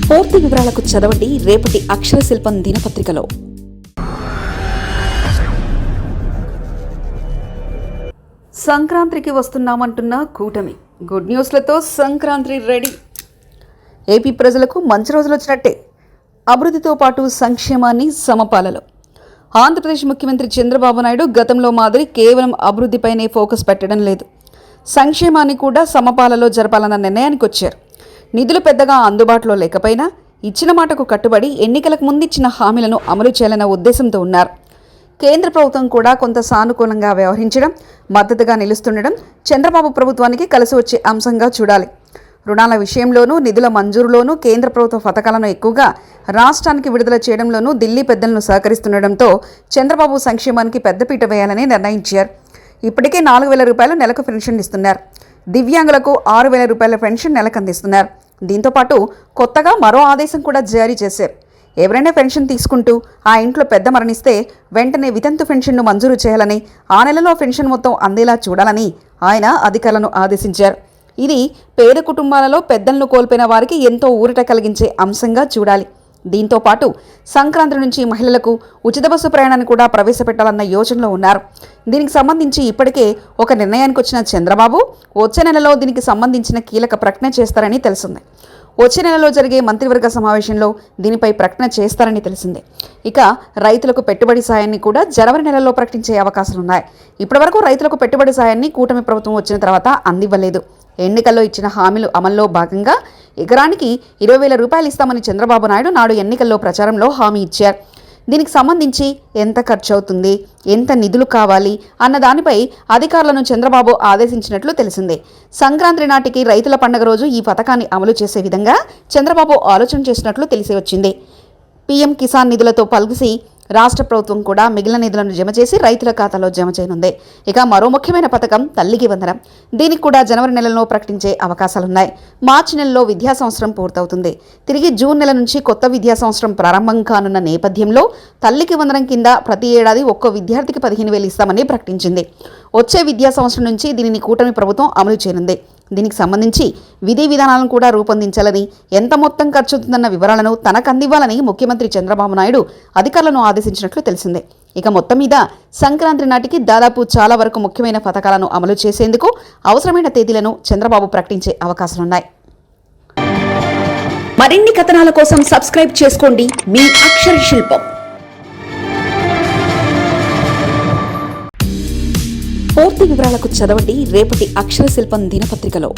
పూర్తి వివరాలకు చదవండి రేపటి అక్షర శిల్పం దినపత్రికలో. సంక్రాంతికి వస్తున్నామంటున్న కూటమి గుడ్ న్యూస్లతో సంక్రాంతి రెడీ. ఏపీ ప్రజలకు మంచి రోజులు వచ్చినట్టే. అభివృద్ధితో పాటు సంక్షేమాన్ని సమపాలలో. ఆంధ్రప్రదేశ్ ముఖ్యమంత్రి చంద్రబాబు నాయుడు గతంలో మాదిరి కేవలం అభివృద్ధిపైనే ఫోకస్ పెట్టడం లేదు, సంక్షేమాన్ని కూడా సమపాలలో జరపాలన్న నిర్ణయానికి వచ్చారు. నిధులు పెద్దగా అందుబాటులో లేకపోయినా ఇచ్చిన మాటకు కట్టుబడి ఎన్నికలకు ముందు ఇచ్చిన హామీలను అమలు చేయాలన్న ఉద్దేశంతో ఉన్నారు. కేంద్ర ప్రభుత్వం కూడా కొంత సానుకూలంగా వ్యవహరించడం, మద్దతుగా నిలుస్తుండడం చంద్రబాబు ప్రభుత్వానికి కలిసి వచ్చే అంశంగా చూడాలి. రుణాల విషయంలోనూ, నిధుల మంజూరులోనూ కేంద్ర ప్రభుత్వ పథకాలను ఎక్కువగా రాష్ట్రానికి విడుదల చేయడంలోనూ ఢిల్లీ పెద్దలను సహకరిస్తుండటంతో చంద్రబాబు సంక్షేమానికి పెద్దపీట వేయాలని నిర్ణయించారు. ఇప్పటికే 4,000 రూపాయలు నెలకు పెన్షన్ ఇస్తున్నారు. దివ్యాంగులకు 6,000 రూపాయల పెన్షన్ నెలకు అందిస్తున్నారు. దీంతోపాటు కొత్తగా మరో ఆదేశం కూడా జారీ చేశారు. ఎవరైనా పెన్షన్ తీసుకుంటూ ఆ ఇంట్లో పెద్ద మరణిస్తే వెంటనే వితంతు పెన్షన్ను మంజూరు చేయాలని, ఆ నెలలో పెన్షన్ మొత్తం అందేలా చూడాలని ఆయన అధికారులను ఆదేశించారు. ఇది పేద కుటుంబాలలో పెద్దలను కోల్పోయిన వారికి ఎంతో ఊరట కలిగించే అంశంగా చూడాలి. దీంతో పాటు సంక్రాంతి నుంచి మహిళలకు ఉచిత బస్సు ప్రయాణాన్ని కూడా ప్రవేశపెట్టాలన్న యోచనలో ఉన్నారు. దీనికి సంబంధించి ఇప్పటికే ఒక నిర్ణయానికి వచ్చిన చంద్రబాబు వచ్చే నెలలో దీనికి సంబంధించిన కీలక ప్రకటన చేస్తారని తెలిసింది. వచ్చే నెలలో జరిగే మంత్రివర్గ సమావేశంలో దీనిపై ప్రకటన చేస్తారని తెలిసిందే. ఇక రైతులకు పెట్టుబడి సాయాన్ని కూడా జనవరి నెలలో ప్రకటించే అవకాశాలున్నాయి. ఇప్పటివరకు రైతులకు పెట్టుబడి సాయాన్ని కూటమి ప్రభుత్వం వచ్చిన తర్వాత అందివ్వలేదు. ఎన్నికల్లో ఇచ్చిన హామీలు అమల్లో భాగంగా ఎకరానికి 20,000 రూపాయలు ఇస్తామని చంద్రబాబు నాయుడు నాడు ఎన్నికల్లో ప్రచారంలో హామీ ఇచ్చారు. దీనికి సంబంధించి ఎంత ఖర్చు అవుతుంది, ఎంత నిధులు కావాలి అన్న దానిపై అధికారులను చంద్రబాబు ఆదేశించినట్లు తెలిసిందే. సంక్రాంతి నాటికి రైతుల పండుగ రోజు ఈ పథకాన్ని అమలు చేసే విధంగా చంద్రబాబు ఆలోచన చేసినట్లు తెలిసి వచ్చింది. పీఎం కిసాన్ నిధులతో కలిసి రాష్ట్ర ప్రభుత్వం కూడా మిగిలిన నిధులను జమ చేసి రైతుల ఖాతాలో జమ చేయనుంది. ఇక మరో ముఖ్యమైన పథకం తల్లికి వందనం. దీనికి కూడా జనవరి నెలలో ప్రకటించే అవకాశాలున్నాయి. మార్చి నెలలో విద్యా సంవత్సరం పూర్తవుతుంది. తిరిగి జూన్ నెల నుంచి కొత్త విద్యా సంవత్సరం ప్రారంభం కానున్న నేపథ్యంలో తల్లికి వందనం కింద ప్రతి ఏడాది ఒక్కో విద్యార్థికి 15,000 ఇస్తామని ప్రకటించింది. వచ్చే విద్యా సంవత్సరం నుంచి దీనిని కూటమి ప్రభుత్వం అమలు చేయనుంది. దీనికి సంబంధించి విధి విధానాలను కూడా రూపొందించాలని, ఎంత మొత్తం ఖర్చవుతుందన్న వివరాలను తనకు అందివ్వాలని ముఖ్యమంత్రి చంద్రబాబు నాయుడు అధికారులను ఆదేశించినట్లు తెలిసిందే. ఇక మొత్తం మీద సంక్రాంతి నాటికి దాదాపు చాలా వరకు ముఖ్యమైన పథకాలను అమలు చేసేందుకు అవసరమైన తేదీలను చంద్రబాబు ప్రకటించే అవకాశాలున్నాయి. మరిన్ని కథనాల కోసం సబ్స్క్రైబ్ చేసుకోండి మీ అక్షర శిల్పం. పూర్తి వివరాలకు చదవండి రేపటి అక్షర శిల్పం దినపత్రికలో.